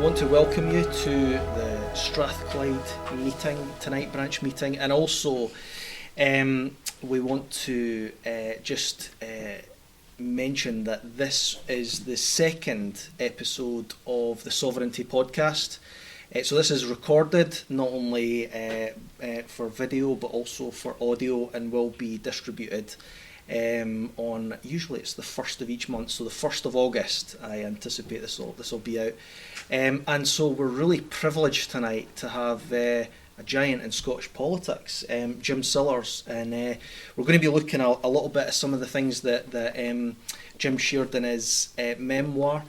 want to welcome you to the Strathclyde meeting tonight, branch meeting, and also we want to just mention that this is the second episode of the Sovereignty podcast. So this is recorded not only for video but also for audio, and will be distributed on, usually it's the 1st of each month, so the 1st of August I anticipate this will be out. And so we're really privileged tonight to have a giant in Scottish politics, Jim Sillars, and we're going to be looking at a little bit at some of the things that Jim shared in his memoir,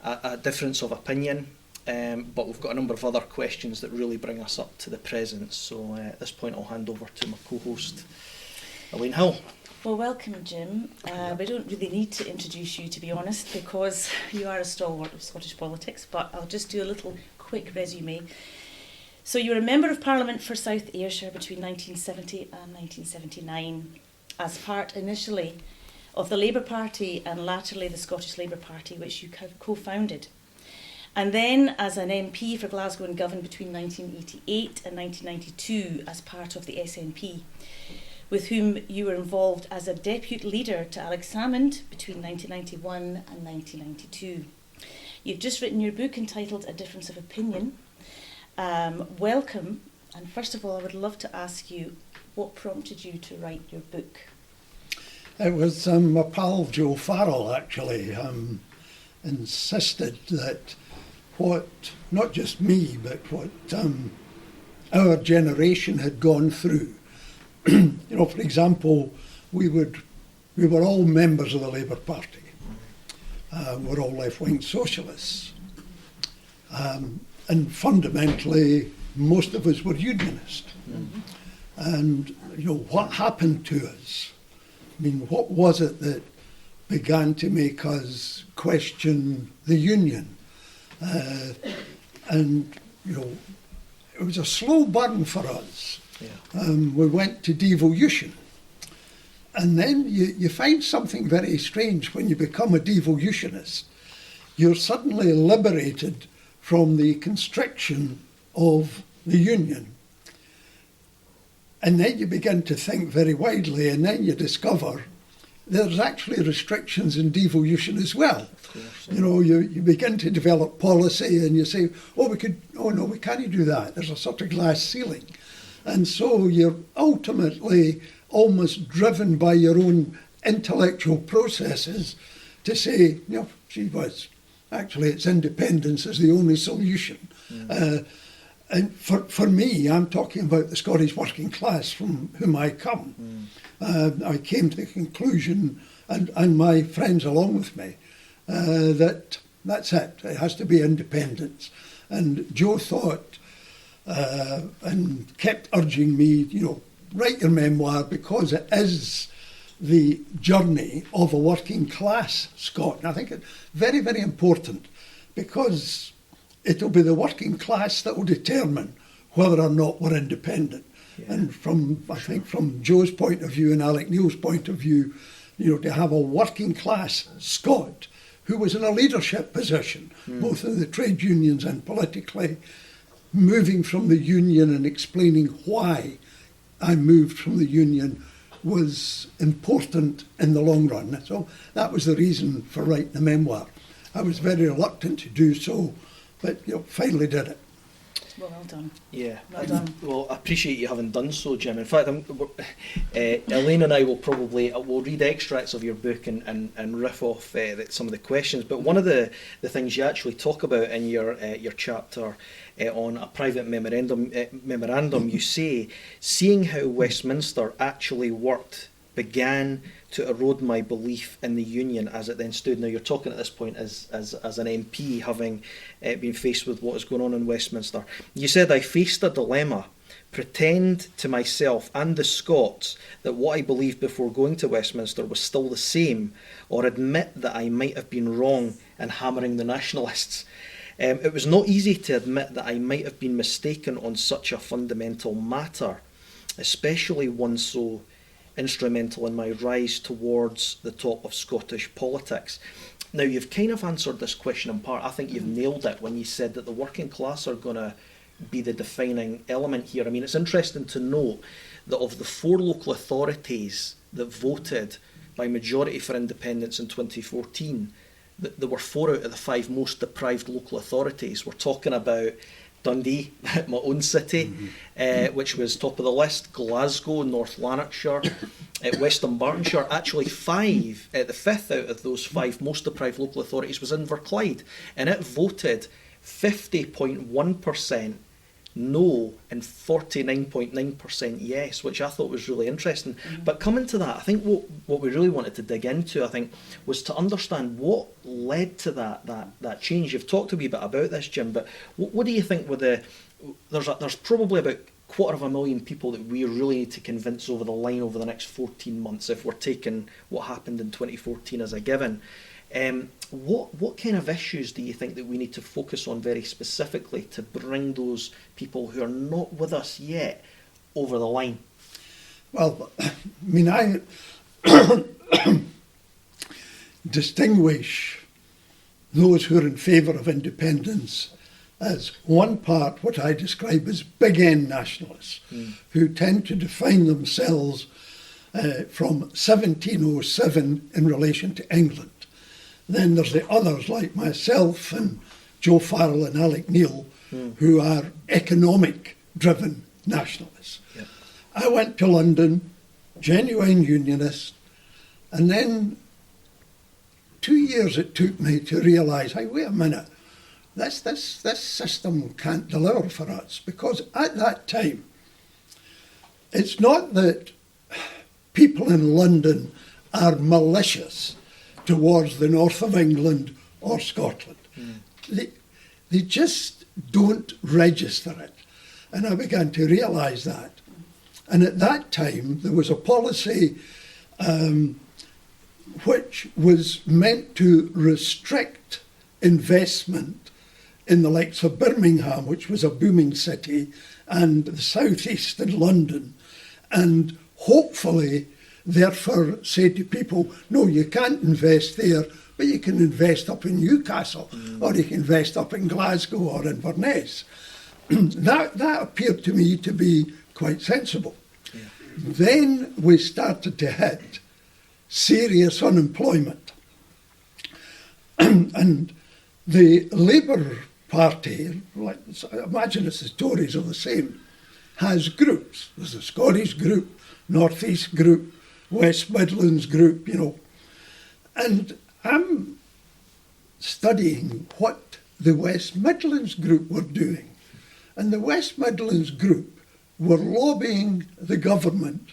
a difference of opinion, but we've got a number of other questions that really bring us up to the present. So at this point I'll hand over to my co-host, Elaine Hill. Well, welcome, Jim. We don't really need to introduce you, to be honest, because you are a stalwart of Scottish politics, but I'll just do a little quick resume. So you were a Member of Parliament for South Ayrshire between 1970 and 1979, as part initially of the Labour Party and latterly the Scottish Labour Party, which you co-founded. And then as an MP for Glasgow and Govan between 1988 and 1992 as part of the SNP, with whom you were involved as a deputy leader to Alex Salmond between 1991 and 1992. You've just written your book entitled A Difference of Opinion. Welcome, and first of all I would love to ask you, what prompted you to write your book? It was my pal Joe Farrell actually insisted that what, not just me, but what our generation had gone through. For example, we were all members of the Labour Party. We're all left-wing socialists. And fundamentally, most of us were unionists. Mm-hmm. And, what happened to us? I mean, what was it that began to make us question the union? And, it was a slow burn for us. Yeah. We went to devolution. And then you find something very strange when you become a devolutionist. You're suddenly liberated from the constriction of the union. And then you begin to think very widely, and then you discover there's actually restrictions in devolution as well. Of course, yeah. You begin to develop policy and you say, we can't do that. There's a sort of glass ceiling. And so you're ultimately almost driven by your own intellectual processes to say, actually it's independence is the only solution. Mm. And for me, I'm talking about the Scottish working class from whom I come. Mm. I came to the conclusion, and my friends along with me, that's it. It has to be independence. And Joe thought, and kept urging me, write your memoir because it is the journey of a working class Scot. And I think it's very, very important because it'll be the working class that will determine whether or not we're independent. Yeah. And from Joe's point of view and Alec Neil's point of view, to have a working class Scot who was in a leadership position, both in the trade unions and politically, moving from the union and explaining why I moved from the union was important in the long run. So that was the reason for writing the memoir. I was very reluctant to do so, but finally did it. Well done. Yeah. Well done. Well, I appreciate you having done so, Jim. In fact, Elaine and I will read extracts of your book and riff off some of the questions. But one of the things you actually talk about in your chapter on a private memorandum, you say, seeing how Westminster actually worked began to erode my belief in the union as it then stood. Now you're talking at this point as an MP, having been faced with what is going on in Westminster. You said, I faced a dilemma: pretend to myself and the Scots that what I believed before going to Westminster was still the same, or admit that I might have been wrong in hammering the nationalists. It was not easy to admit that I might have been mistaken on such a fundamental matter, especially one so instrumental in my rise towards the top of Scottish politics. Now, you've kind of answered this question in part. I think you've nailed it when you said that the working class are going to be the defining element here. I mean, it's interesting to note that of the 4 local authorities that voted by majority for independence in 2014, there were 4 out of the 5 most deprived local authorities. We're talking about Dundee, my own city, which was top of the list, Glasgow, North Lanarkshire, Western Bartonshire. Actually, 5, the 5th out of those 5 most deprived local authorities was Inverclyde, and it voted 50.1% no and 49.9% yes, which I thought was really interesting. But coming to that, I think what we really wanted to dig into, I think, was to understand what led to that change. You've talked a wee bit about this, Jim, but what do you think were there's probably about 250,000 people that we really need to convince over the line over the next 14 months if we're taking what happened in 2014 as a given. What kind of issues do you think that we need to focus on very specifically to bring those people who are not with us yet over the line? Well, I mean, I distinguish those who are in favour of independence as one part what I describe as big N nationalists, who tend to define themselves from 1707 in relation to England. Then there's the others like myself and Joe Farrell and Alec Neil, who are economic-driven nationalists. Yep. I went to London, genuine unionist, and then 2 years it took me to realise, hey, wait a minute, this system can't deliver for us, because at that time, it's not that people in London are malicious towards the north of England or Scotland. They just don't register it. And I began to realise that. And at that time, there was a policy which was meant to restrict investment in the likes of Birmingham, which was a booming city, and the southeast in London, and hopefully therefore say to people, no, you can't invest there, but you can invest up in Newcastle, or you can invest up in Glasgow or Inverness. That appeared to me to be quite sensible. Yeah. Then we started to hit serious unemployment. And the Labour Party, like, imagine it's the Tories are the same, has groups. There's a Scottish group, North East group, West Midlands group, and I'm studying what the West Midlands group were doing. And the West Midlands group were lobbying the government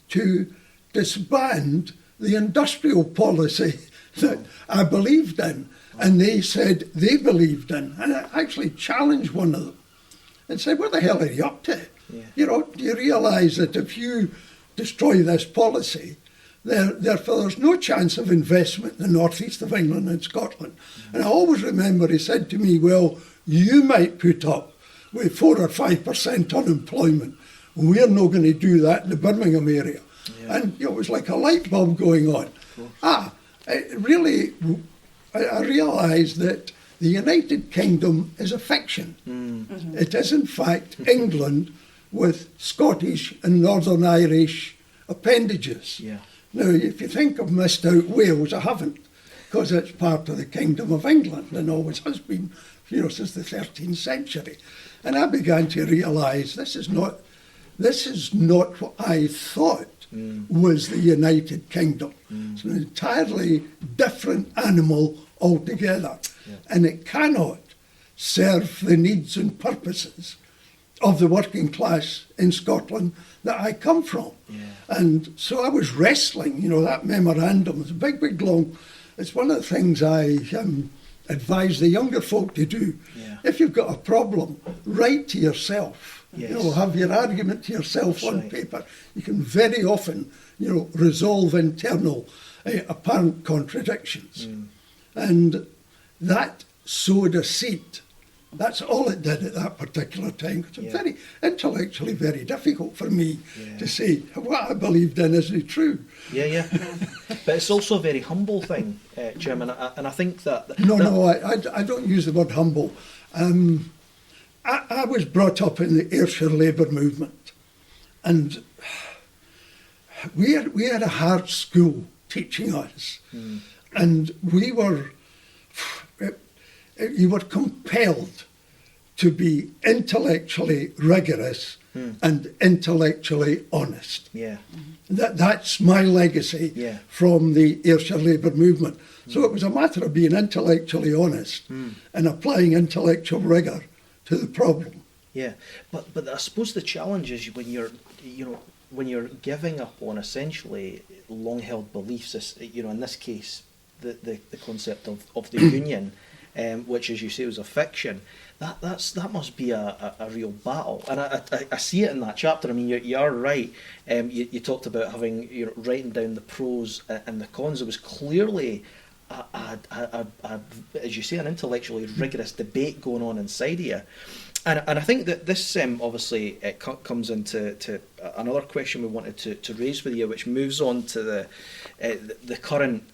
to disband the industrial policy that I believed in, and they said they believed in. And I actually challenged one of them and said, what the hell are you up to? Yeah. Do you realise that if you destroy this policy, therefore there's no chance of investment in the northeast of England and Scotland? And I always remember he said to me, well, you might put up with 4 or 5% unemployment. We're not going to do that in the Birmingham area. Yeah. And it was like a light bulb going on. I realised that the United Kingdom is a fiction. Mm-hmm. It is in fact England with Scottish and Northern Irish appendages. Yeah. Now, if you think I've missed out Wales, I haven't, because it's part of the Kingdom of England and always has been, since the 13th century. And I began to realise this is not what I thought was the United Kingdom. It's an entirely different animal altogether. Yeah. And it cannot serve the needs and purposes of the working class in Scotland that I come from. Yeah. And so I was wrestling, that memorandum. It's a big, long, it's one of the things I advise the younger folk to do. Yeah. If you've got a problem, write to yourself. Yes. Have your argument to yourself on paper. You can very often, resolve internal apparent contradictions. And that sowed a seed That's all it did at that particular time. It's Yeah. very intellectually very difficult for me Yeah. to say what I believed in isn't true. Yeah. But it's also a very humble thing, Jim, and I think that... No, I don't use the word humble. I was brought up in the Ayrshire Labour movement, and we had a hard school teaching us, and you were compelled to be intellectually rigorous and intellectually honest. Yeah. That's my legacy Yeah. from the Ayrshire Labour movement. So it was a matter of being intellectually honest and applying intellectual rigour to the problem. Yeah, but I suppose the challenge is when you're giving up on essentially long-held beliefs, in this case, the concept of the union, which, as you say, was a fiction. That must be a real battle, and I see it in that chapter. I mean, you are right. You talked about having writing down the pros and the cons. There was clearly as you say, an intellectually rigorous debate going on inside here. And I think that this obviously comes into another question we wanted to raise with you, which moves on to the current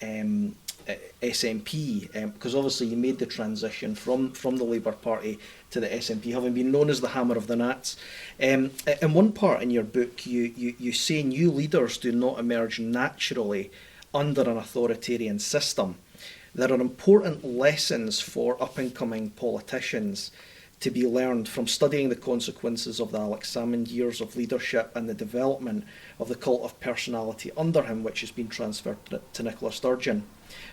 SNP, because obviously you made the transition from the Labour Party to the SNP, having been known as the Hammer of the Nats. In one part in your book, you say new leaders do not emerge naturally under an authoritarian system. There are important lessons for up-and-coming politicians to be learned from studying the consequences of the Alex Salmond years of leadership and the development of the cult of personality under him, which has been transferred to Nicola Sturgeon.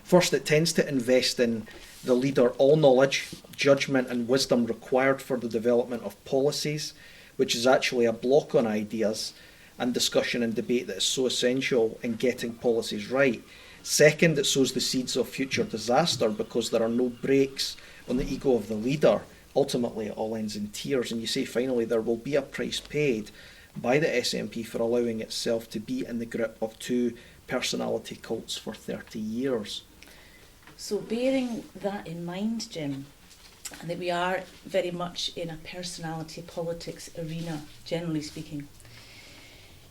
First, it tends to invest in the leader all knowledge, judgment and wisdom required for the development of policies, which is actually a block on ideas and discussion and debate that is so essential in getting policies right. Second, it sows the seeds of future disaster because there are no brakes on the ego of the leader. Ultimately, it all ends in tears. And you say, finally, there will be a price paid by the SNP for allowing itself to be in the grip of two personality cults for 30 years. So bearing that in mind, Jim, and that we are very much in a personality politics arena, generally speaking,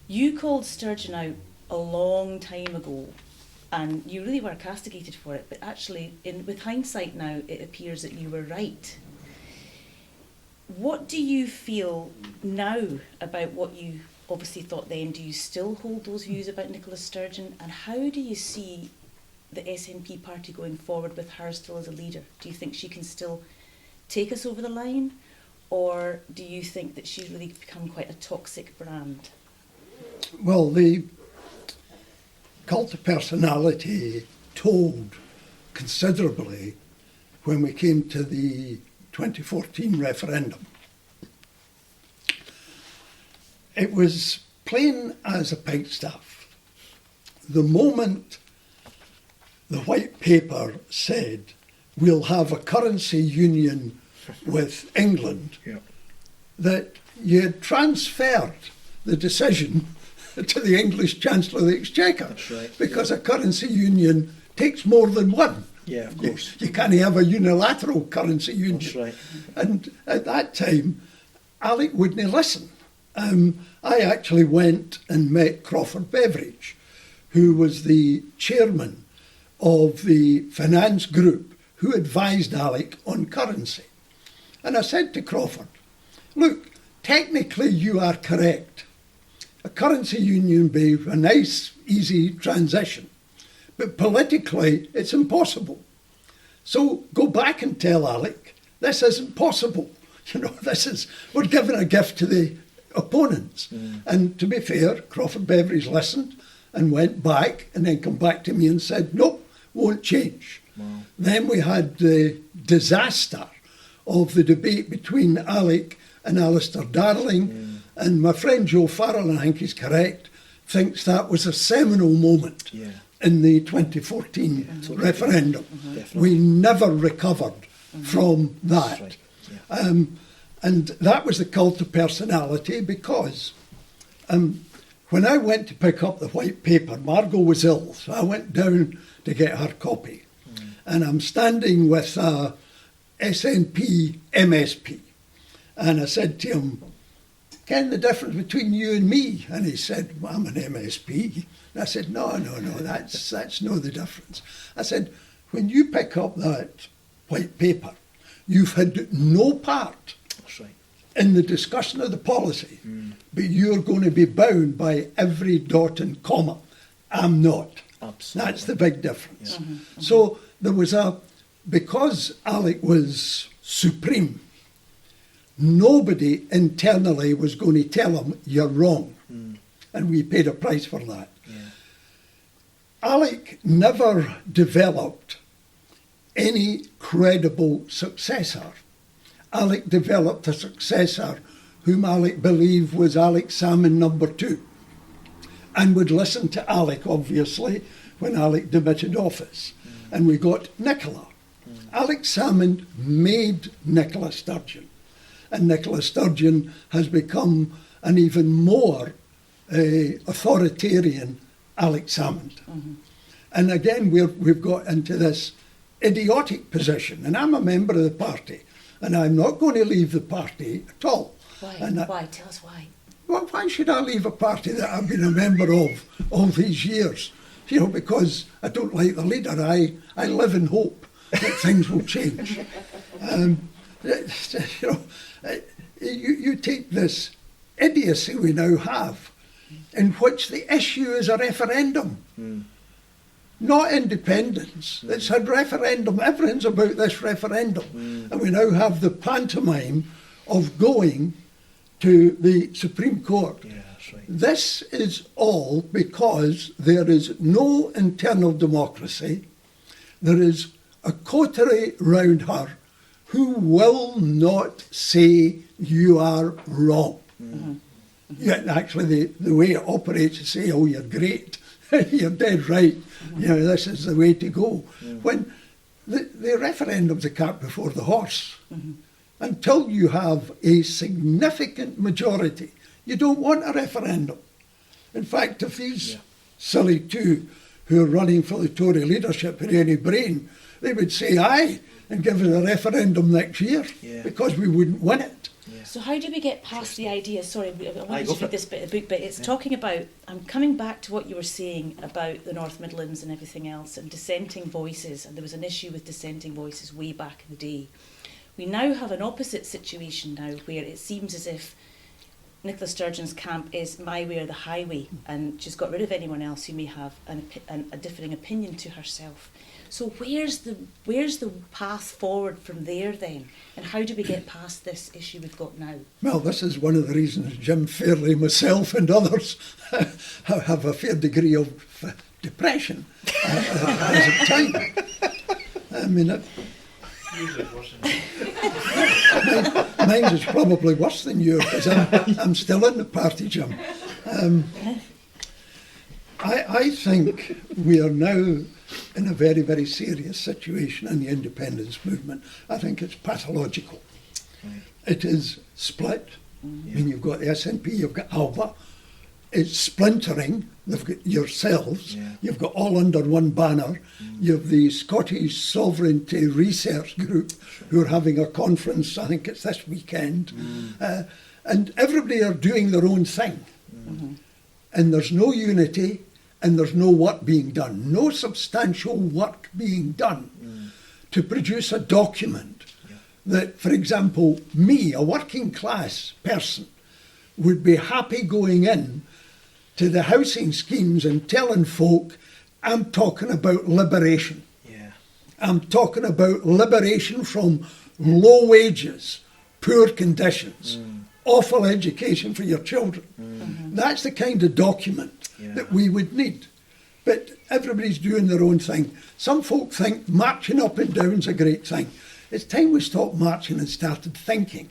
you called Sturgeon out a long time ago, and you really were castigated for it, but actually, with hindsight now, it appears that you were right. What do you feel now about what you obviously thought then? Do you still hold those views about Nicola Sturgeon? And how do you see the SNP party going forward with her still as a leader? Do you think she can still take us over the line? Or do you think that she's really become quite a toxic brand? Well, the cult of personality told considerably when we came to the 2014 referendum. It was plain as a pikestaff. The moment the white paper said we'll have a currency union with England, that you had transferred the decision to the English Chancellor of the Exchequer. That's right. Because a currency union takes more than one. Yeah, of course. You can't have a unilateral currency union. That's right. And at that time, Alec wouldn't listen. I actually went and met Crawford Beveridge, who was the chairman of the finance group who advised Alec on currency. And I said to Crawford, look, technically you are correct. A currency union would be a nice, easy transition. But politically, it's impossible. So go back and tell Alec, this isn't possible. We're giving a gift to the opponents. And to be fair, Crawford Beveridge listened and went back and then come back to me and said, nope, won't change. Wow. Then we had the disaster of the debate between Alec and Alistair Darling. And my friend Joe Farrell, and I think he's correct, thinks that was a seminal moment in the 2014 referendum. We never recovered from that. Right. Yeah. And that was the cult of personality because when I went to pick up the white paper, Margot was ill, so I went down to get her copy. And I'm standing with a SNP MSP. And I said to him, "Ken the difference between you and me?" And he said, "Well, I'm an MSP." And I said, no, that's no the difference. I said, when you pick up that white paper, you've had no part That's right. in the discussion of the policy, but you're going to be bound by every dot and comma. I'm not. Absolutely. That's the big difference. So there was because Alec was supreme, nobody internally was going to tell him, "You're wrong." And we paid a price for that. Yeah. Alec never developed any credible successor. Alec developed a successor whom Alec believed was Alec Salmon number 2, and would listen to Alec, obviously, when Alec demitted office. And we got Nicola. Alec Salmon made Nicola Sturgeon, and Nicola Sturgeon has become an even more authoritarian Alec Salmon. And again, we've got into this idiotic position, and I'm a member of the party, and I'm not going to leave the party at all. Why? And Why? Tell us why. well, why should I leave a party that I've been a member of all these years? You know, because I don't like the leader. I live in hope that things will change. You take this idiocy we now have, in which the issue is a referendum, not independence. It's a referendum. Everything's about this referendum. And we now have the pantomime of going to the Supreme Court. Yeah, that's right. This is all because there is no internal democracy. There is a coterie round her who will not say you are wrong. Yet actually the way it operates is say, "Oh, you're great, you're dead right, you know, this is the way to go." When the referendum's a cart before the horse. Until you have a significant majority, you don't want a referendum. In fact, if these silly two who are running for the Tory leadership had any brain, they would say aye and give us a referendum next year, because we wouldn't win it. So how do we get past the idea, sorry, I wanted go to for read it. this bit of the book, but it's talking about, I'm coming back to what you were saying about the North Midlands and everything else, and dissenting voices, and there was an issue with dissenting voices way back in the day. We now have an opposite situation now, where it seems as if Nicola Sturgeon's camp is my way or the highway, and she's got rid of anyone else who may have a differing opinion to herself. So where's the path forward from there then? And how do we get past this issue we've got now? Well, this is one of the reasons Jim Fairley, myself and others have a fair degree of depression as a time. I mean, mine is probably worse than yours, because I'm still in the party, Jim. I think we are now in a very, very serious situation in the independence movement. I think it's pathological. Right. It is split. I mean, you've got the SNP, you've got Alba. It's splintering. They've got yourselves. Yeah. You've got all under one banner. You have the Scottish Sovereignty Research Group, who are having a conference, I think it's this weekend. And everybody are doing their own thing. And there's no unity, and there's no work being done, no substantial work being done to produce a document that, for example, me, a working class person, would be happy going in to the housing schemes and telling folk, I'm talking about liberation. Yeah. I'm talking about liberation from low wages, poor conditions, awful education for your children. That's the kind of document that we would need. But everybody's doing their own thing. Some folk think marching up and down's a great thing. It's time we stopped marching and started thinking.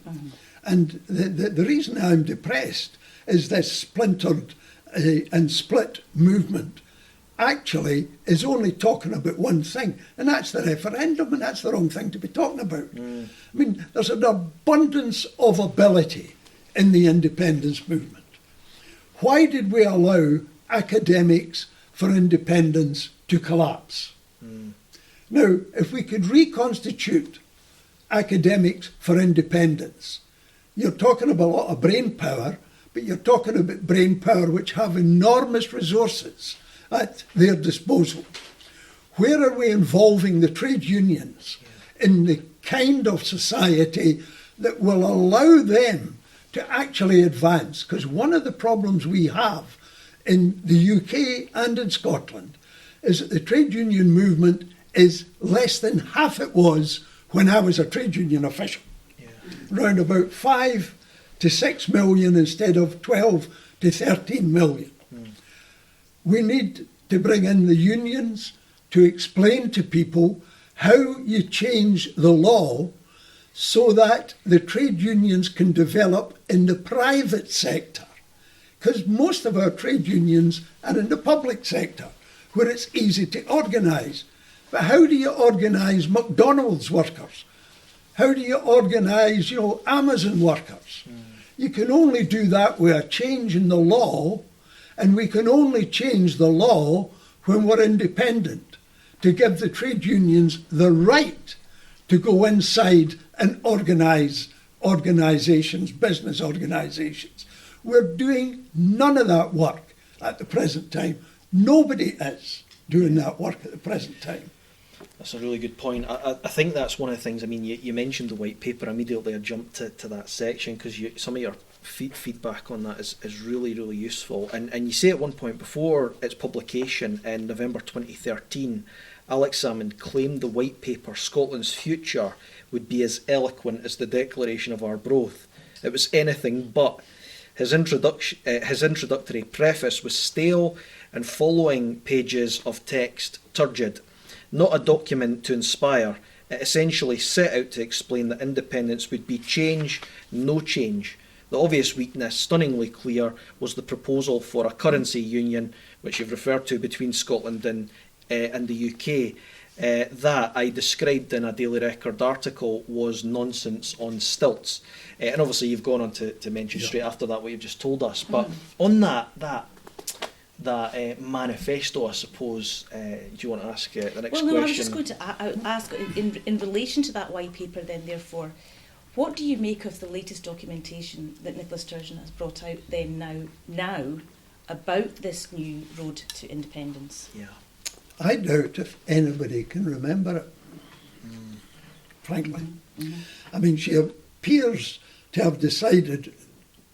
And the reason I'm depressed is this splintered and split movement actually is only talking about one thing, and that's the referendum, and that's the wrong thing to be talking about. I mean, there's an abundance of ability in the independence movement. Why did we allow academics for independence to collapse? Now, if we could reconstitute academics for independence. You're talking about a lot of brain power, but you're talking about brain power which have enormous resources at their disposal. Where are we involving the trade unions in the kind of society that will allow them to actually advance? Because one of the problems we have in the UK and in Scotland is that the trade union movement is less than half it was when I was a trade union official. Round about 5 to 6 million instead of 12 to 13 million. We need to bring in the unions to explain to people how you change the law so that the trade unions can develop in the private sector. Because most of our trade unions are in the public sector, where it's easy to organise. But how do you organise McDonald's workers? How do you organise, Amazon workers? You can only do that with a change in the law, and we can only change the law when we're independent, to give the trade unions the right to go inside and organise organisations, business organisations. We're doing none of that work at the present time. Nobody is doing that work at the present time. That's a really good point. I think that's one of the things. I mean, you mentioned the white paper. Immediately I jumped to that section because some of your feedback on that is really, really useful. And you say at one point, before its publication in November 2013, Alex Salmond claimed the white paper, Scotland's Future, would be as eloquent as the Declaration of Arbroath. It was anything but. His introductory preface was stale and following pages of text turgid. Not a document to inspire, it essentially set out to explain that independence would be change, no change. The obvious weakness, stunningly clear, was the proposal for a currency union, which you've referred to, between Scotland and the UK. That I described in a Daily Record article was nonsense on stilts. And obviously you've gone on to mention straight after that what you've just told us. But on that manifesto, I suppose, do you want to ask the next question? Well, no, I was just going to ask, in relation to that white paper then, therefore, what do you make of the latest documentation that Nicola Sturgeon has brought out then now about this new road to independence? Yeah. I doubt if anybody can remember it, frankly. I mean, she appears to have decided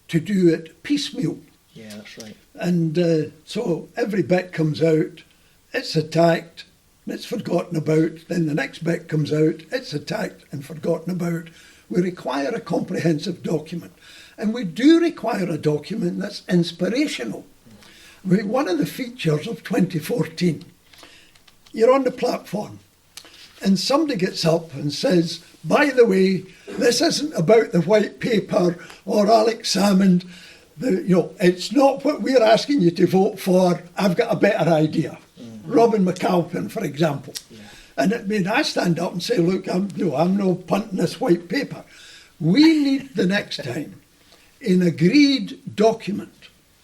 to do it piecemeal. Yeah, that's right. And so every bit comes out, it's attacked, and it's forgotten about. Then the next bit comes out, it's attacked and forgotten about. We require a comprehensive document. And we do require a document that's inspirational. One of the features of 2014, you're on the platform and somebody gets up and says, by the way, this isn't about the white paper or Alex Salmond. It's not what we're asking you to vote for. I've got a better idea. Robin McAlpin, for example. Yeah. And I stand up and say, look, I'm no punting this white paper. We need the next time an agreed document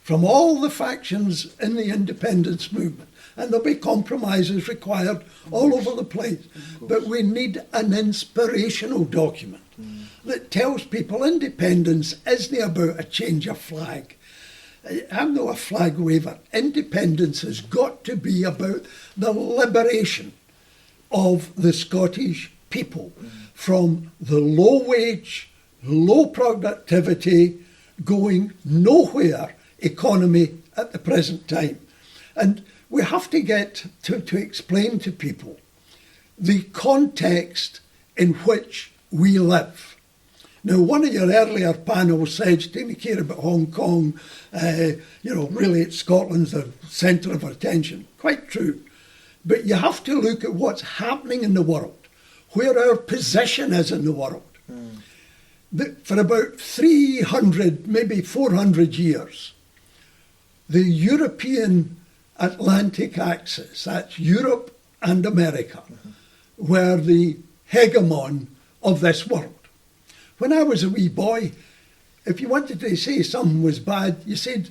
from all the factions in the independence movement. And there'll be compromises required all over the place. But we need an inspirational document that tells people independence isn't about a change of flag. I'm not a flag waver. Independence has got to be about the liberation of the Scottish people from the low wage, low productivity, going nowhere economy at the present time. And we have to get to explain to people the context in which we live. Now, one of your earlier panels said, didn't care about Hong Kong, really Scotland's the centre of attention. Quite true. But you have to look at what's happening in the world, where our position is in the world. For about 300, maybe 400 years, the European Atlantic axis, that's Europe and America, were the hegemon of this world. When I was a wee boy, if you wanted to say something was bad, you said,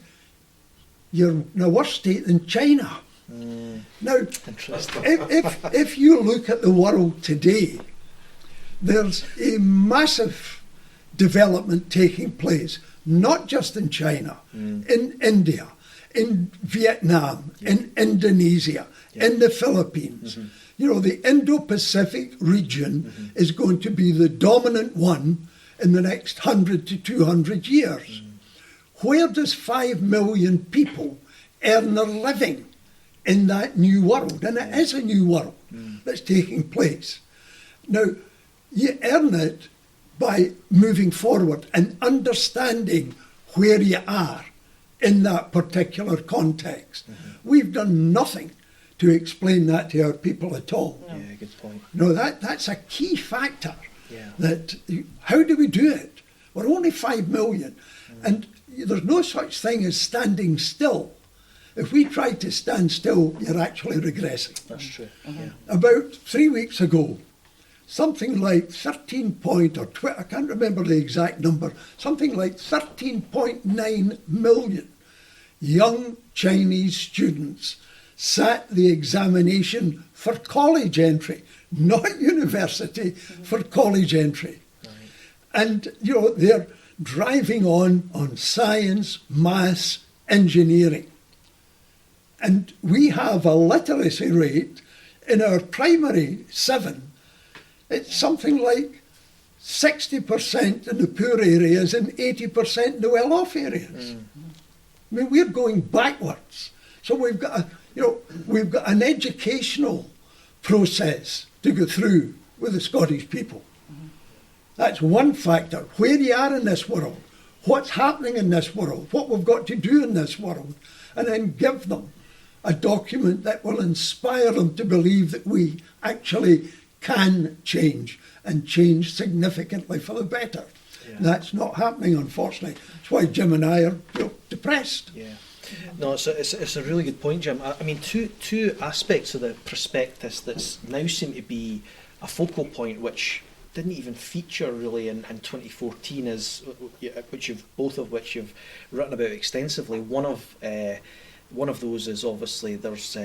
you're in a worse state than China. Now, if you look at the world today, there's a massive development taking place, not just in China, in India, in Vietnam, in Indonesia, in the Philippines. You know, the Indo-Pacific region is going to be the dominant one in the next 100 to 200 years. Where does 5 million people earn their living in that new world? And it is a new world that's taking place. Now, you earn it by moving forward and understanding where you are in that particular context. We've done nothing to explain that to our people at all. Yeah, good point. No, that's a key factor. Yeah. That how do we do it? We're only 5 million, and there's no such thing as standing still. If we try to stand still, you're actually regressing. That's true. Yeah. About 3 weeks ago, something like 13 point or I can't remember the exact number, something like 13.9 million young Chinese students sat the examination for college entry, not university, for college entry. Right. And, you know, they're driving on science, maths, engineering. And we have a literacy rate in our primary 7. It's something like 60% in the poor areas and 80% in the well-off areas. I mean, we're going backwards. So we've got an educational process to go through with the Scottish people. That's one factor. Where you are in this world, what's happening in this world, what we've got to do in this world, and then give them a document that will inspire them to believe that we actually can change and change significantly for the better. Yeah. That's not happening, unfortunately. That's why Jim and I are depressed. Yeah. No, it's a really good point, Jim. I mean, two aspects of the prospectus that now seem to be a focal point, which didn't even feature really in 2014, is both of which you've written about extensively. One of those is obviously there's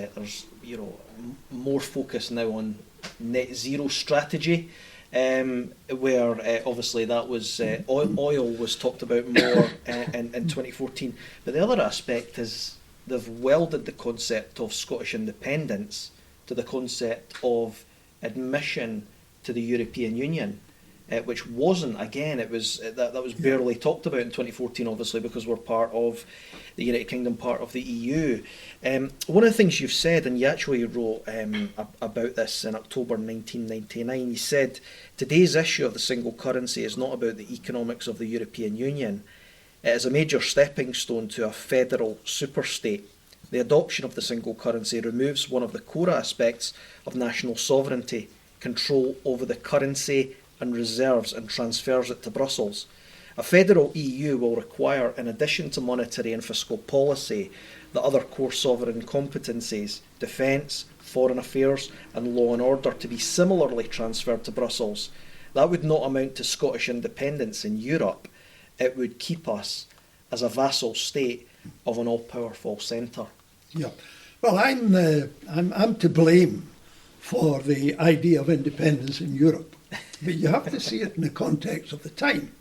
more focus now on net zero strategy, where obviously that was oil was talked about more in 2014. But the other aspect is they've welded the concept of Scottish independence to the concept of admission to the European Union, which wasn't, again, it was that was barely talked about in 2014, obviously, because we're part of the United Kingdom, part of the EU. One of the things you've said, and you actually wrote about this in October 1999, you said, today's issue of the single currency is not about the economics of the European Union. It is a major stepping stone to a federal superstate. The adoption of the single currency removes one of the core aspects of national sovereignty, control over the currency and reserves, and transfers it to Brussels. A federal EU will require, in addition to monetary and fiscal policy, the other core sovereign competencies, defence, foreign affairs and law and order, to be similarly transferred to Brussels. That would not amount to Scottish independence in Europe. It would keep us as a vassal state of an all-powerful centre. Yeah, well, I'm to blame for the idea of independence in Europe. But you have to see it in the context of the time.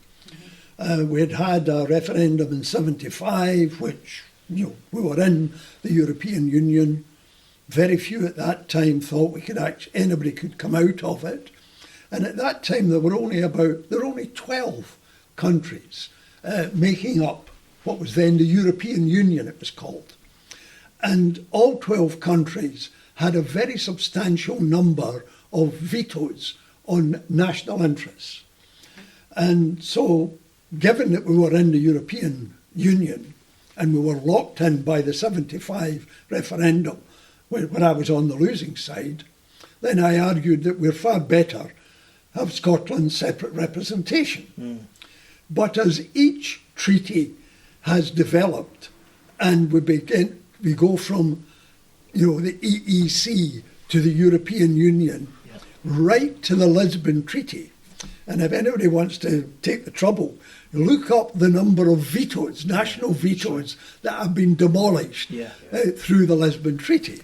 We'd had a referendum in 75, which, we were in the European Union. Very few at that time thought anybody could come out of it. And at that time there were only 12 countries making up what was then the European Union, it was called. And all 12 countries had a very substantial number of vetoes on national interests. And so, given that we were in the European Union and we were locked in by the 75 referendum, where I was on the losing side, then I argued that we're far better have Scotland's separate representation. But as each treaty has developed and we go from the EEC to the European Union, right to the Lisbon Treaty. And if anybody wants to take the trouble, look up the number of vetoes, national vetoes, that have been demolished through the Lisbon Treaty.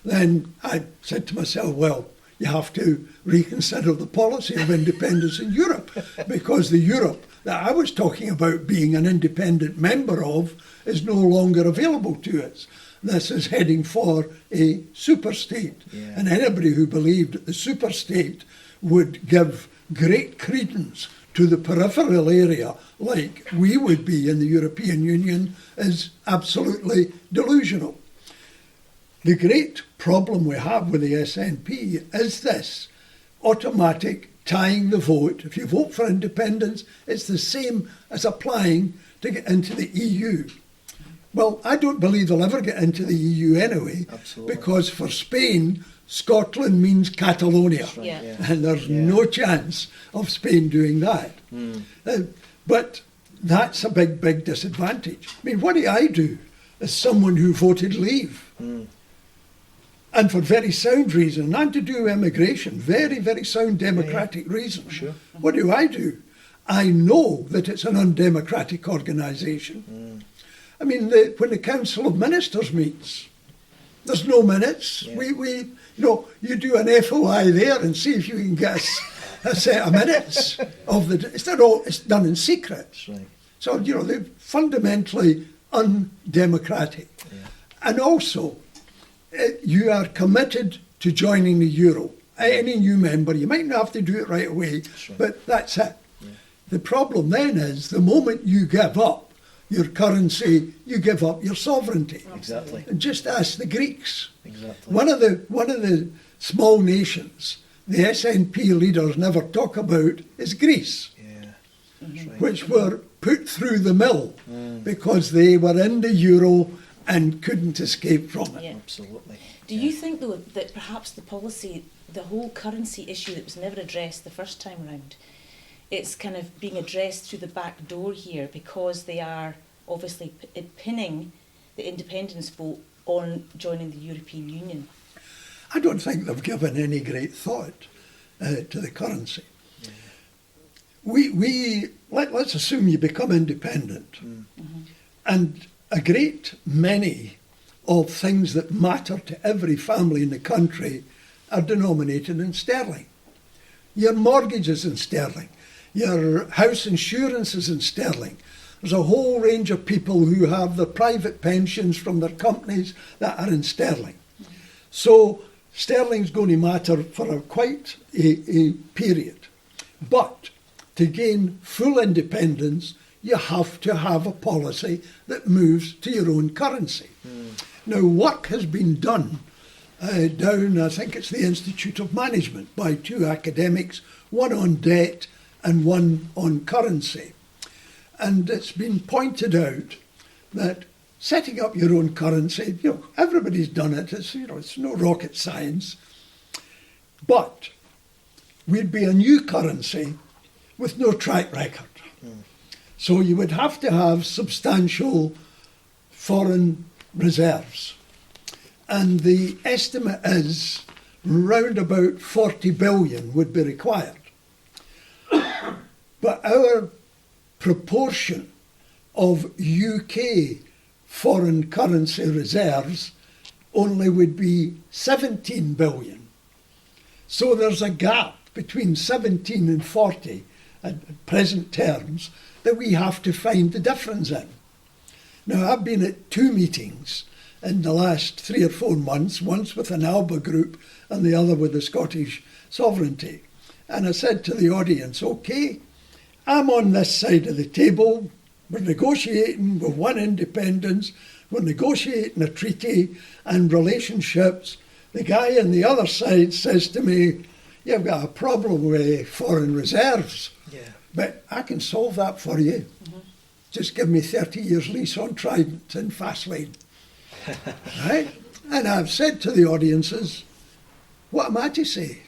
Then I said to myself, well, you have to reconsider the policy of independence in Europe, because the Europe that I was talking about being an independent member of is no longer available to us. This is heading for a superstate. Yeah. And anybody who believed that the superstate would give great credence to the peripheral area like we would be in the European Union is absolutely delusional. The great problem we have with the SNP is this automatic tying the vote. If you vote for independence, it's the same as applying to get into the EU. Well, I don't believe they'll ever get into the EU anyway. Absolutely. Because for Spain, Scotland means Catalonia. Right, Yeah. And there's no chance of Spain doing that. But that's a big, big disadvantage. I mean, what do I do as someone who voted Leave? And for very sound reason, and to do immigration, very, very sound democratic reasons. Sure. What do? I know that it's an undemocratic organisation. I mean, when the Council of Ministers meets, there's no minutes. Yeah. You do an FOI there and see if you can get a set of minutes of the. It's done in secret. That's right. So they're fundamentally undemocratic, and also you are committed to joining the euro. Any new member, you might not have to do it right away, right. but that's it. Yeah. The problem then is the moment you give up your currency, you give up your sovereignty. Exactly. And just ask the Greeks. Exactly. One of the small nations the SNP leaders never talk about is Greece, Yeah. That's right. which were put through the mill because they were in the euro and couldn't escape from it. Yeah. Absolutely. Do you think, though, that perhaps the whole currency issue that was never addressed the first time round, it's kind of being addressed through the back door here because they are obviously pinning the independence vote on joining the European Union? I don't think they've given any great thought to the currency. Let's assume you become independent, and a great many of things that matter to every family in the country are denominated in sterling. Your mortgage is in sterling. Your house insurance is in sterling. There's a whole range of people who have their private pensions from their companies that are in sterling. So sterling's going to matter for quite a period. But to gain full independence, you have to have a policy that moves to your own currency. Now, work has been done down, I think it's the Institute of Management, by two academics, one on debt and one on currency. And it's been pointed out that setting up your own currency, everybody's done it, it's no rocket science, but we'd be a new currency with no track record. So you would have to have substantial foreign reserves. And the estimate is round about 40 billion would be required. But our proportion of UK foreign currency reserves only would be 17 billion. So there's a gap between 17 and 40 at present terms that we have to find the difference in. Now, I've been at two meetings in the last 3 or 4 months, once with an ALBA group and the other with the Scottish Sovereignty. And I said to the audience, okay, I'm on this side of the table, we're negotiating, we've won independence, we're negotiating a treaty and relationships. The guy on the other side says to me, you've got a problem with foreign reserves, but I can solve that for you. Just give me 30 years lease on Trident and Fastlane. Right? And I've said to the audiences, what am I to say?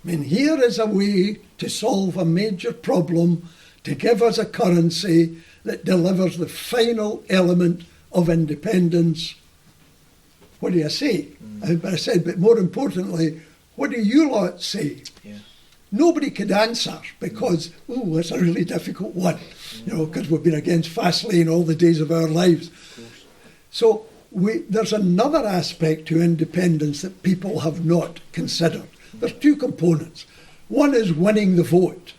I mean, here is a way to solve a major problem, to give us a currency that delivers the final element of independence. What do you say? But I said, but more importantly, what do you lot say? Nobody could answer because, that's a really difficult one, because we've been against Fastlane all the days of our lives. So there's another aspect to independence that people have not considered. There's two components. One is winning the vote.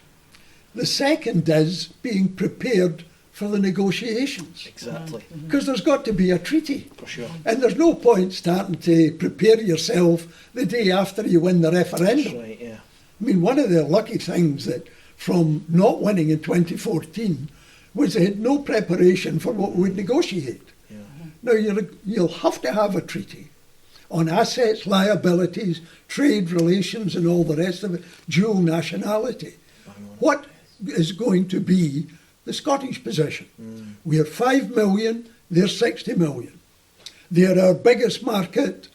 The second is being prepared for the negotiations. Exactly. Because there's got to be a treaty. For sure. And there's no point starting to prepare yourself the day after you win the referendum. That's right, yeah. I mean, one of the lucky things that from not winning in 2014 was they had no preparation for what we would negotiate. Yeah. Now, you'll have to have a treaty on assets, liabilities, trade relations and all the rest of it, dual nationality. What is going to be the Scottish position? We're 5 million, they're 60 million. They're our biggest market.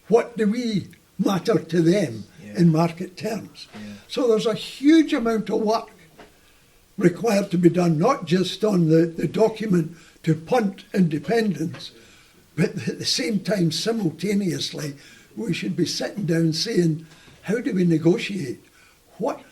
What do we matter to them in market terms? So there's a huge amount of work required to be done, not just on the document to punt independence, but at the same time, simultaneously, we should be sitting down saying, how do we negotiate? What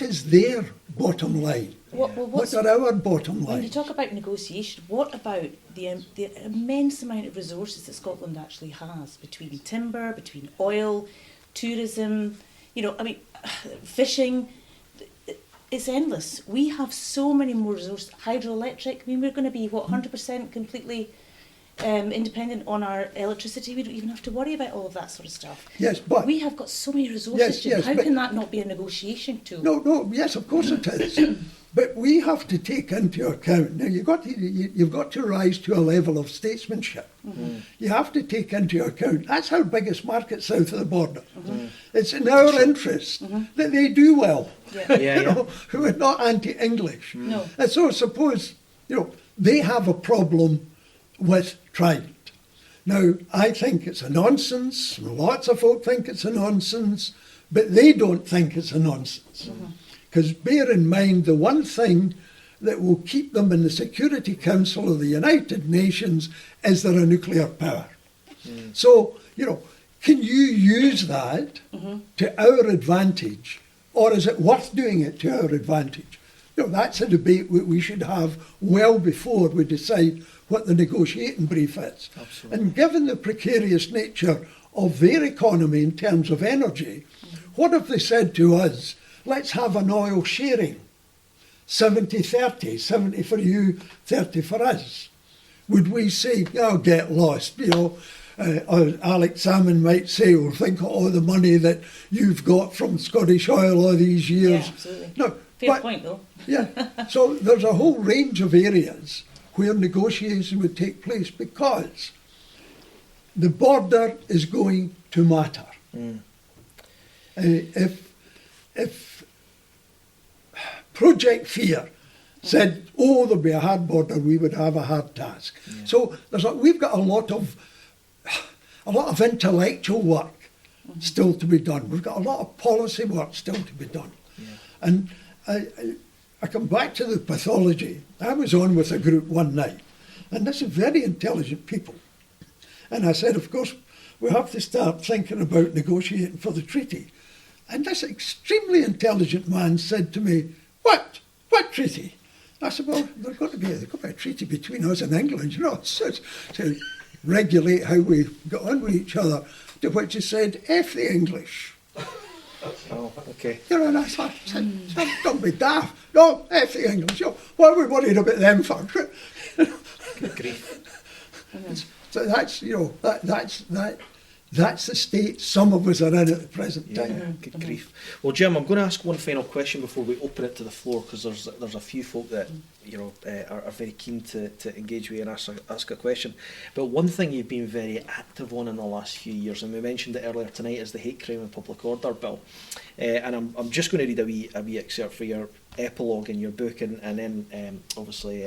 is their bottom line? What are our bottom When you lines? talk about negotiation, what about the immense amount of resources that Scotland actually has between timber, between oil, tourism, fishing? It's endless. We have so many more resources. Hydroelectric, I mean, we're going to be, 100% completely independent on our electricity. We don't even have to worry about all of that sort of stuff. Yes, but... We have got so many resources, Jim. How but- can that not be a negotiation tool? No, yes, of course it is. But we have to take into account, now you've got to rise to a level of statesmanship. You have to take into account, that's our biggest market south of the border. It's in our interest that they do well, who are not anti-English. No. And so suppose, they have a problem with Trident. Now, I think it's a nonsense, lots of folk think it's a nonsense, but they don't think it's a nonsense. Because bear in mind, the one thing that will keep them in the Security Council of the United Nations is they're a nuclear power. So, can you use that to our advantage, or is it worth doing it to our advantage? That's a debate we should have well before we decide what the negotiating brief is. Absolutely. And given the precarious nature of their economy in terms of energy, what if they said to us, let's have an oil sharing, 70-30, 70 for you, 30 for us? Would we say, get lost, or Alex Salmon might say, think of all the money that you've got from Scottish Oil all these years. Yeah, absolutely. No, Fair point, though. Yeah, so there's a whole range of areas where negotiation would take place because the border is going to matter. If Project Fear said, there'll be a hard border, we would have a hard task. So we've got a lot of intellectual work still to be done. We've got a lot of policy work still to be done. And I come back to the pathology. I was on with a group one night, and this is very intelligent people. And I said, of course, we have to start thinking about negotiating for the treaty. And this extremely intelligent man said to me, What treaty? I said, well, there's got to be a treaty between us and England, to regulate how we get on with each other. To which he said, F the English. Oh, okay. And I thought, don't be daft. No, F the English. What are we worried about them for? Good grief. So that's the state some of us are in at the present time. Good grief. Well, Jim, I'm going to ask one final question before we open it to the floor, because there's a few folk that are very keen to engage with you and ask a question. But one thing you've been very active on in the last few years, and we mentioned it earlier tonight, is the Hate Crime and Public Order Bill. And I'm just going to read a wee excerpt for your epilogue in your book, and then obviously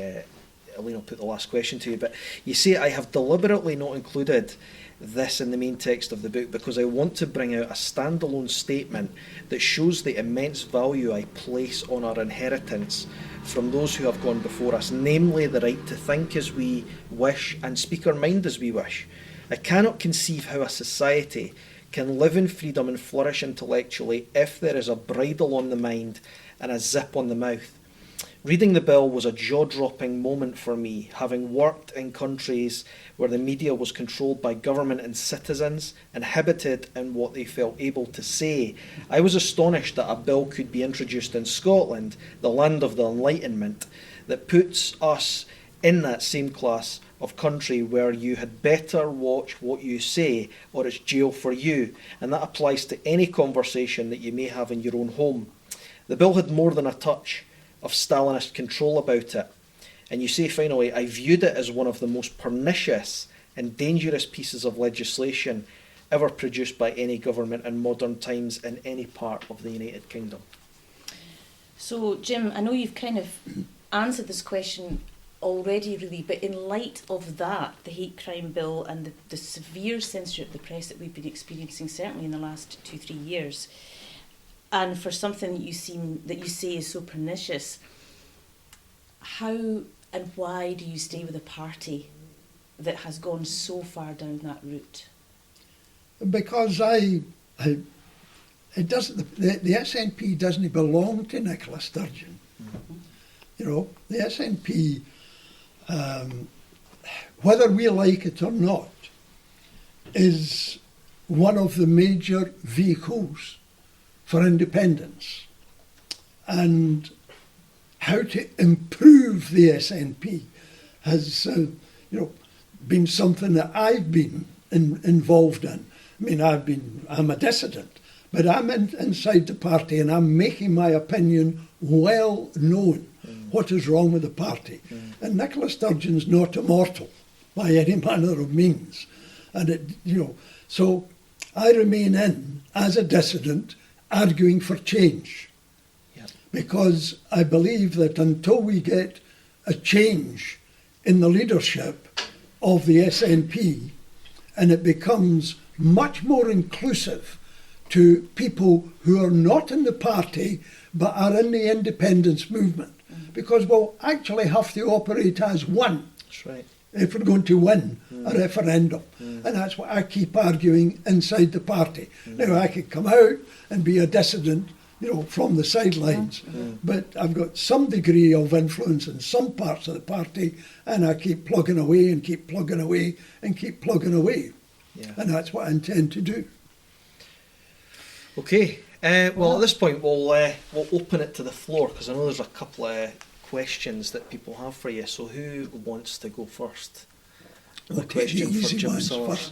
Elaine will put the last question to you. But you say, I have deliberately not included this in the main text of the book because I want to bring out a standalone statement that shows the immense value I place on our inheritance from those who have gone before us, namely the right to think as we wish and speak our mind as we wish. I cannot conceive how a society can live in freedom and flourish intellectually if there is a bridle on the mind and a zip on the mouth. Reading the bill was a jaw-dropping moment for me, having worked in countries where the media was controlled by government and citizens, inhibited in what they felt able to say. I was astonished that a bill could be introduced in Scotland, the land of the Enlightenment, that puts us in that same class of country where you had better watch what you say or it's jail for you, and that applies to any conversation that you may have in your own home. The bill had more than a touch of Stalinist control about it. And you say finally, I viewed it as one of the most pernicious and dangerous pieces of legislation ever produced by any government in modern times in any part of the United Kingdom. So, Jim, I know you've kind of answered this question already, really, but in light of that, the hate crime bill and the severe censorship of the press that we've been experiencing, certainly in the last 2-3 years, and for something that you say is so pernicious, how and why do you stay with a party that has gone so far down that route? Because it doesn't. The SNP doesn't belong to Nicola Sturgeon. Mm-hmm. You know, the SNP, whether we like it or not, is one of the major vehicles for independence, and how to improve the SNP has been something that I've been involved in. I mean, I'm a dissident, but I'm inside the party and I'm making my opinion well known what is wrong with the party. And Nicola Sturgeon's not immortal by any manner of means, and so I remain in as a dissident, arguing for change, because I believe that until we get a change in the leadership of the SNP and it becomes much more inclusive to people who are not in the party but are in the independence movement, because we'll actually have to operate as one. That's right. If we're going to win a referendum. And that's what I keep arguing inside the party. Now, I could come out and be a dissident, from the sidelines, but I've got some degree of influence in some parts of the party, and I keep plugging away and keep plugging away and keep plugging away. Yeah. And that's what I intend to do. Okay. Well, at this point, we'll open it to the floor, because I know there's a couple of questions that people have for you. So who wants to go first? A question for Jim Sillars.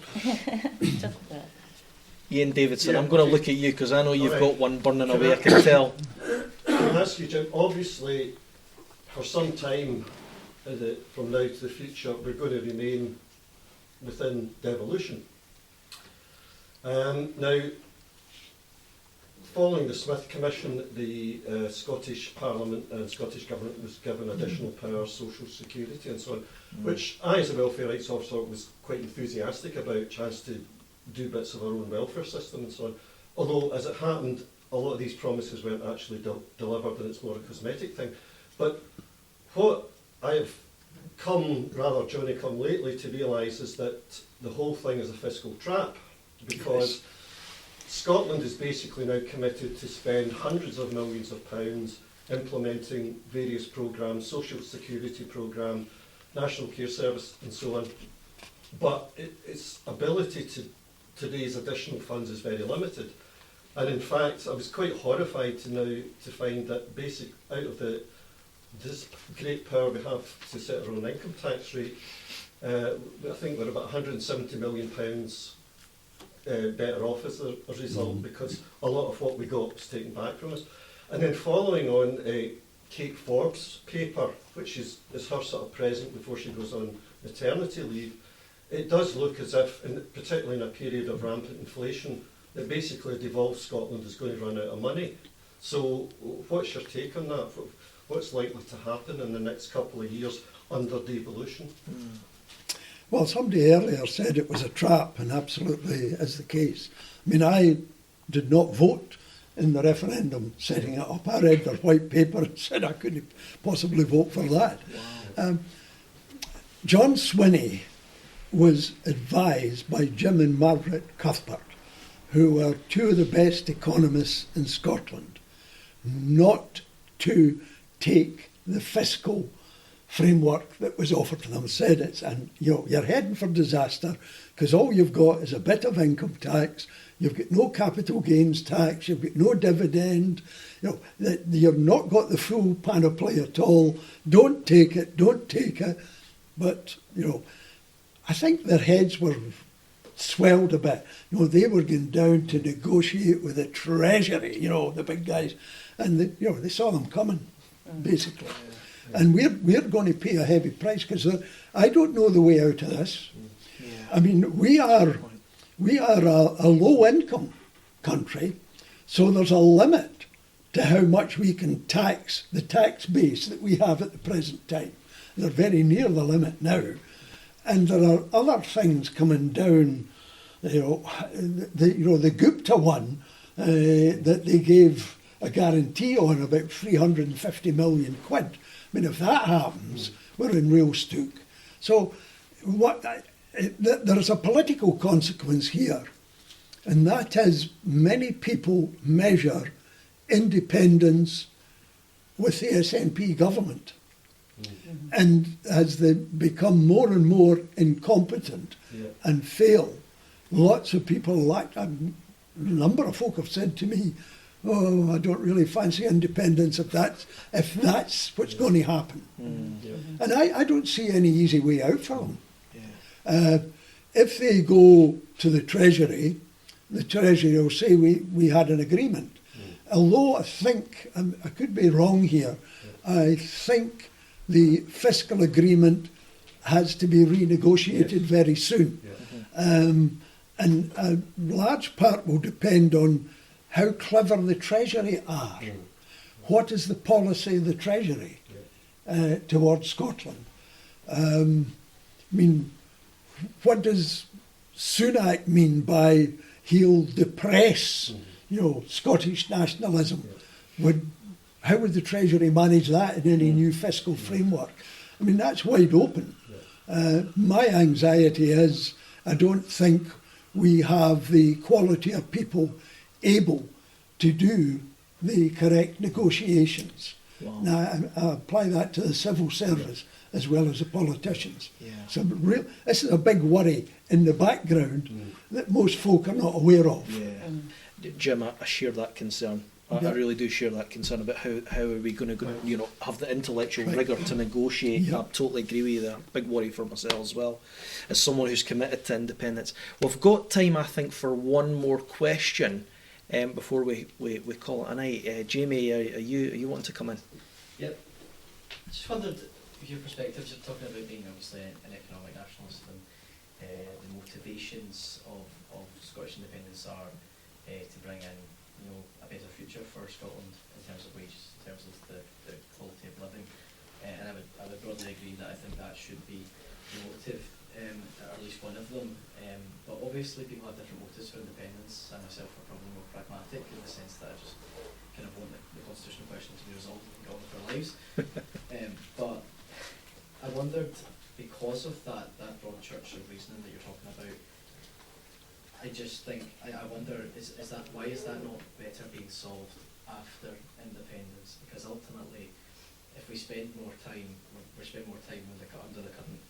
Ian Davidson, I'm going to look at you because I know you've got one burning away, I can tell. Can I ask you, Jim, obviously for some time from now to the future we're going to remain within devolution. Now, following the Smith Commission, the Scottish Parliament and Scottish Government was given additional powers, social security and so on, which I, as a welfare rights officer, was quite enthusiastic about, a chance to do bits of our own welfare system and so on. Although, as it happened, a lot of these promises weren't actually delivered, and it's more a cosmetic thing. But what I have come lately to realise is that the whole thing is a fiscal trap, because Scotland is basically now committed to spend hundreds of millions of pounds implementing various programmes, social security programme, national care service and so on. But its ability to raise additional funds is very limited. And in fact, I was quite horrified to find that out of this great power we have to set our own income tax rate, I think we're about £170 million better off as a result, because a lot of what we got was taken back from us. And then following on Kate Forbes' paper, which is her sort of present before she goes on maternity leave, it does look as if, particularly in a period of rampant inflation, that basically devolved Scotland is going to run out of money. So what's your take on that? What's likely to happen in the next couple of years under devolution? Well, somebody earlier said it was a trap, and absolutely is the case. I mean, I did not vote in the referendum setting it up. I read their white paper and said I couldn't possibly vote for that. Wow. John Swinney was advised by Jim and Margaret Cuthbert, who were two of the best economists in Scotland, not to take the fiscal framework that was offered to them, said it's, and you're heading for disaster because all you've got is a bit of income tax, you've got no capital gains tax, you've got no dividend, that you've not got the full panoply at all. Don't take it. But I think their heads were swelled a bit. They were going down to negotiate with the Treasury, the big guys, and they saw them coming, basically. And we're going to pay a heavy price because I don't know the way out of this. I mean, we are a low income country, so there's a limit to how much we can tax the tax base that we have at the present time. They're very near the limit now. And there are other things coming down, the Gupta one that they gave a guarantee on about 350 million quid. I mean, if that happens, we're in real stook. So there's a political consequence here, and that is many people measure independence with the SNP government. And as they become more and more incompetent and fail, lots of people a number of folk have said to me, I don't really fancy independence if that's what's going to happen. And I don't see any easy way out for them. If they go to the Treasury will say we had an agreement. Although I think, I could be wrong here, I think the fiscal agreement has to be renegotiated very soon. And a large part will depend on how clever the Treasury are. What is the policy of the Treasury towards Scotland? I mean, what does Sunak mean by he'll depress, Scottish nationalism? How would the Treasury manage that in any new fiscal framework? I mean, that's wide open. My anxiety is I don't think we have the quality of people able to do the correct negotiations. Wow. Now, I apply that to the civil service as well as the politicians. So this is a big worry in the background that most folk are not aware of. Jim, I share that concern. I really do share that concern about how are we going to have the intellectual rigour to negotiate. I totally agree with you there. Big worry for myself as well, as someone who's committed to independence. We've got time, I think, for one more question before we call it a night. Jamie, are you wanting to come in? Yep. I just wondered, your perspectives, you're talking about being obviously an economic nationalist, and the motivations of Scottish independence are to bring in a better future for Scotland in terms of wages, in terms of the quality of living, and I would broadly agree that I think that should be the motive, or at least one of them. But obviously people have different motives for independence. I myself are probably more pragmatic in the sense that I just kind of want the constitutional question to be resolved and go on with our lives. But I wondered, because of that broad church of reasoning that you're talking about, I just think, I wonder, is that why is that not better being solved after independence? Because ultimately, if we spend more time, under the current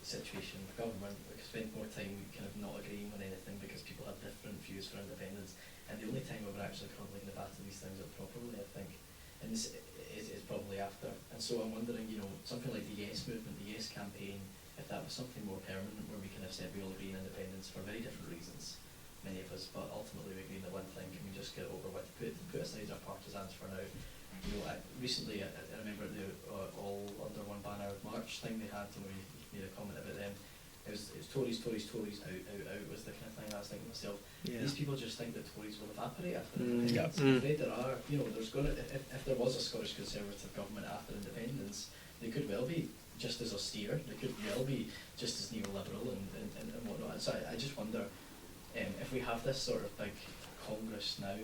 situation in the government, we could spend more time kind of not agreeing on anything because people have different views for independence. And the only time we we're actually currently debating these things up properly, I think, and this is probably after. And so I'm wondering, something like the Yes movement, the Yes campaign, if that was something more permanent where we kind of said we all agree in independence for very different reasons, many of us, but ultimately we agree on the one thing, can we just get it over with, put aside our partisans for now. Recently I remember the All Under One Banner March thing they had, and we made a comment about them. It was Tories, out was the kind of thing I was thinking to myself. These people just think that Tories will evaporate after independence. I'm afraid there are, there's going to, if there was a Scottish Conservative government after independence, they could well be just as austere, they could well be just as neoliberal and whatnot. And so I just wonder if we have this sort of big Congress now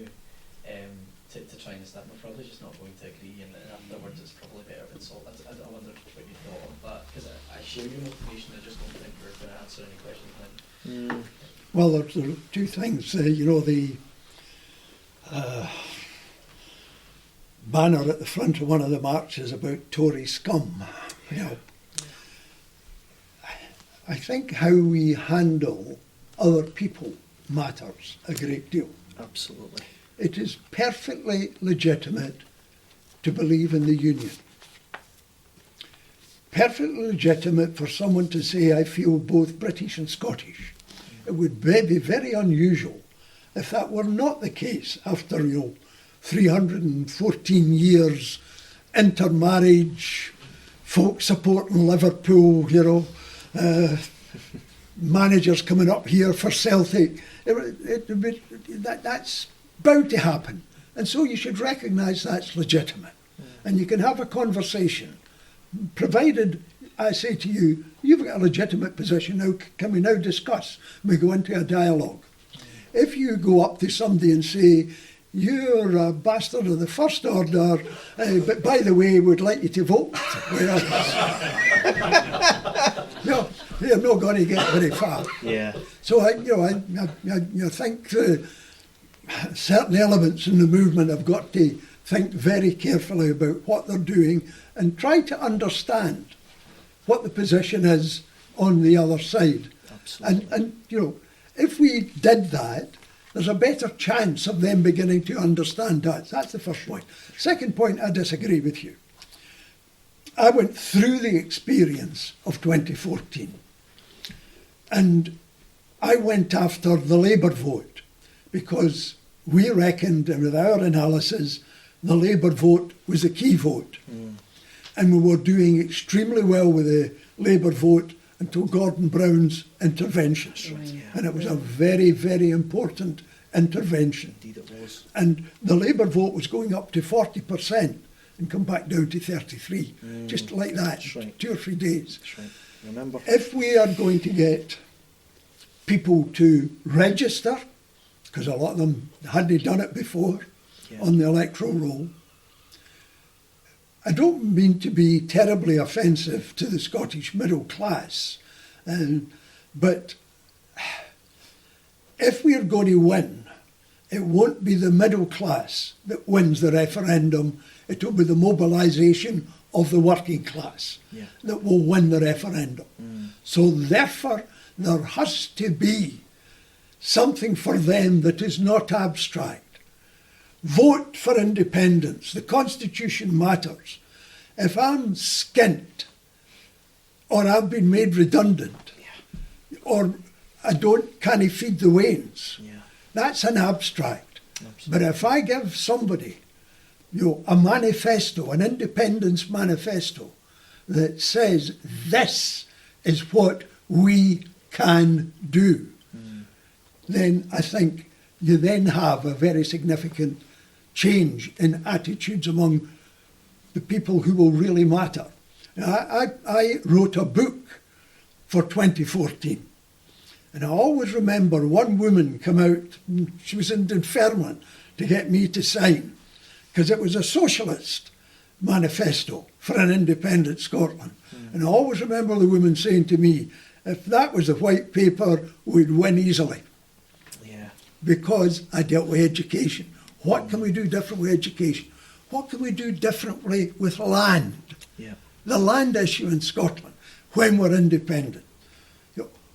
to try and establish, we're probably just not going to agree, and afterwards it's probably better if it's solved. I wonder what you thought on that, because I share your motivation, I just don't think we're going to answer any questions. Well, there are banner at the front of one of the marches about Tory scum. You know, I think how we handle other people matters a great deal. Absolutely. It is perfectly legitimate to believe in the union. Perfectly legitimate for someone to say, I feel both British and Scottish. It would be very unusual if that were not the case after, 314 years intermarriage, folk supporting Liverpool, managers coming up here for Celtic. That's bound to happen. And so you should recognise that's legitimate. And you can have a conversation, provided I say to you, you've got a legitimate position, now can we now discuss? We go into a dialogue. If you go up to somebody and say, you're a bastard of the first order, but by the way, we'd like you to vote. No, you're not going to get very far. Yeah. So I think certain elements in the movement have got to think very carefully about what they're doing and try to understand what the position is on the other side. Absolutely. And if we did that, there's a better chance of them beginning to understand that. That's the first point. Second point, I disagree with you. I went through the experience of 2014 and I went after the Labour vote because we reckoned, and with our analysis, the Labour vote was the key vote. And we were doing extremely well with the Labour vote until Gordon Brown's intervention. Right. And it was a very, very important intervention. Indeed it was. And the Labour vote was going up to 40% and come back down to 33, just like that, That's right. 2 or 3 days. That's right. Remember? If we are going to get people to register, because a lot of them hadn't done it before on the electoral roll, I don't mean to be terribly offensive to the Scottish middle class, but if we're going to win, it won't be the middle class that wins the referendum, it will be the mobilisation of the working class that will win the referendum. So therefore, there has to be something for them that is not abstract. Vote for independence. The Constitution matters. If I'm skint, or I've been made redundant, or I can't feed the wains, that's an abstract. Absolutely. But if I give somebody, a manifesto, an independence manifesto, that says this is what we can do, then I think you then have a very significant change in attitudes among the people who will really matter. I wrote a book for 2014, and I always remember one woman come out, she was in Dunfermline to get me to sign, because it was a socialist manifesto for an independent Scotland. And I always remember the woman saying to me, if that was the white paper, we'd win easily. Because I dealt with education. What can we do different with education? What can we do differently with land? The land issue in Scotland when we're independent.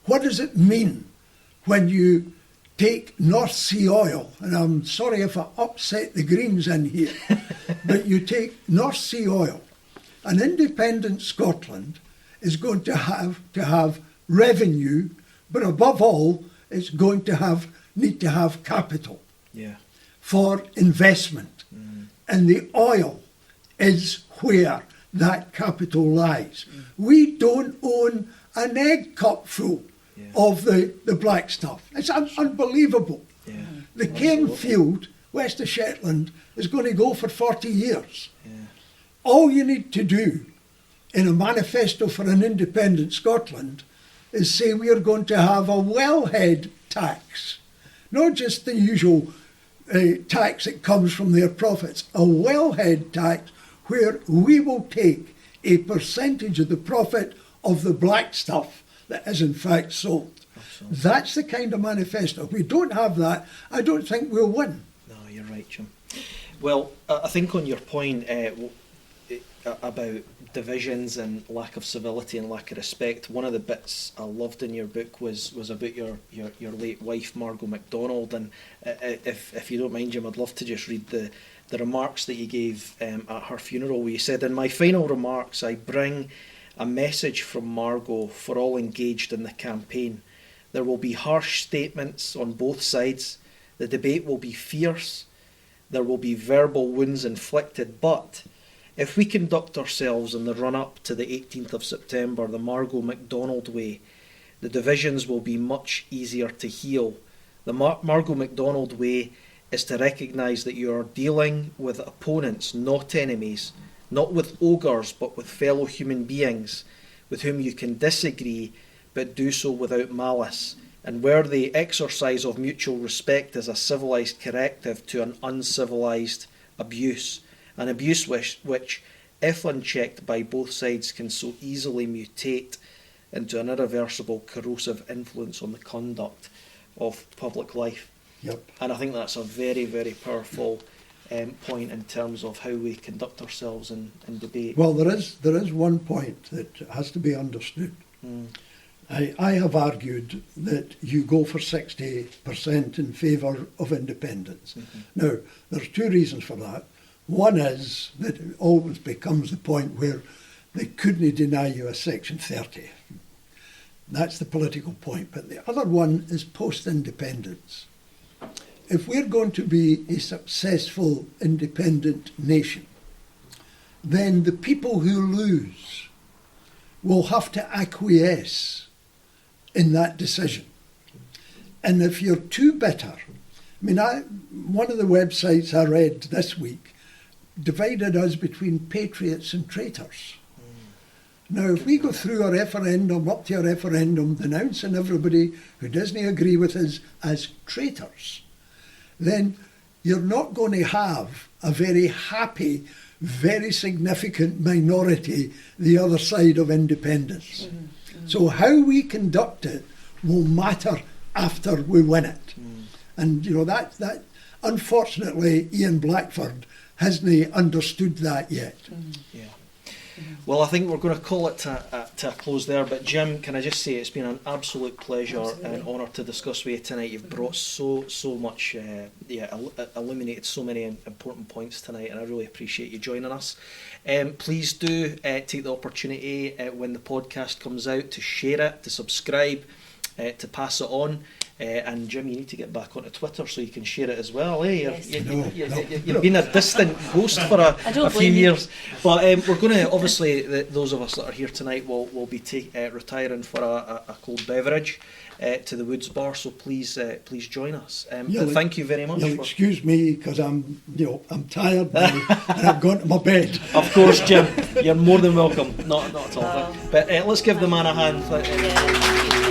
What does it mean when you take North Sea oil, and I'm sorry if I upset the Greens in here, but you take North Sea oil, an independent Scotland is going to have revenue, but above all, it's going to need to have capital for investment. And the oil is where that capital lies. We don't own an egg cup full of the black stuff. It's unbelievable. The Cairn field, west of Shetland, is going to go for 40 years. All you need to do in a manifesto for an independent Scotland is say we are going to have a wellhead tax. Not just the usual tax that comes from their profits, a wellhead tax where we will take a percentage of the profit of the black stuff that is in fact sold. Absolutely. That's the kind of manifesto. If we don't have that, I don't think we'll win. No, you're right, Jim. Well, I think on your point about divisions and lack of civility and lack of respect, one of the bits I loved in your book was about your late wife, Margot MacDonald. And if you don't mind, Jim, I'd love to just read the remarks that you gave at her funeral, where you said, "In my final remarks, I bring a message from Margot for all engaged in the campaign. There will be harsh statements on both sides. The debate will be fierce. There will be verbal wounds inflicted, but if we conduct ourselves in the run-up to the 18th of September the Margot MacDonald way, the divisions will be much easier to heal. The Margot MacDonald way is to recognise that you are dealing with opponents, not enemies, not with ogres, but with fellow human beings with whom you can disagree, but do so without malice, and where the exercise of mutual respect is a civilised corrective to an uncivilised abuse, an abuse which, if unchecked by both sides, can so easily mutate into an irreversible corrosive influence on the conduct of public life." Yep. And I think that's a very, very powerful point in terms of how we conduct ourselves in debate. Well, there is one point that has to be understood. I have argued that you go for 60% in favour of independence. Now, there's two reasons for that. One is that it always becomes the point where they couldn't deny you a Section 30. That's the political point. But the other one is post-independence. If we're going to be a successful independent nation, then the people who lose will have to acquiesce in that decision. And if you're too bitter, one of the websites I read this week divided us between patriots and traitors. Now, if we go through a referendum, up to a referendum, denouncing everybody who doesn't agree with us as traitors, then you're not going to have a very happy, very significant minority the other side of independence. So how we conduct it will matter after we win it. And that unfortunately Ian Blackford hasn't understood that yet. Yeah. Well, I think we're going to call it to a close there. But Jim, can I just say it's been an absolute pleasure and honour to discuss with you tonight. You've brought so much, illuminated so many important points tonight, and I really appreciate you joining us. Please do take the opportunity when the podcast comes out to share it, to subscribe, to pass it on. And Jim, you need to get back onto Twitter so you can share it as well. Yes. You've been a distant ghost for a few years. But we're going to, obviously, those of us that are here tonight will be retiring for a cold beverage to the Woods Bar. So please join us. Thank you very much. You'll excuse me because I'm tired now and I've gone to my bed. Of course, Jim. You're more than welcome. Not at all. But let's give the man a hand.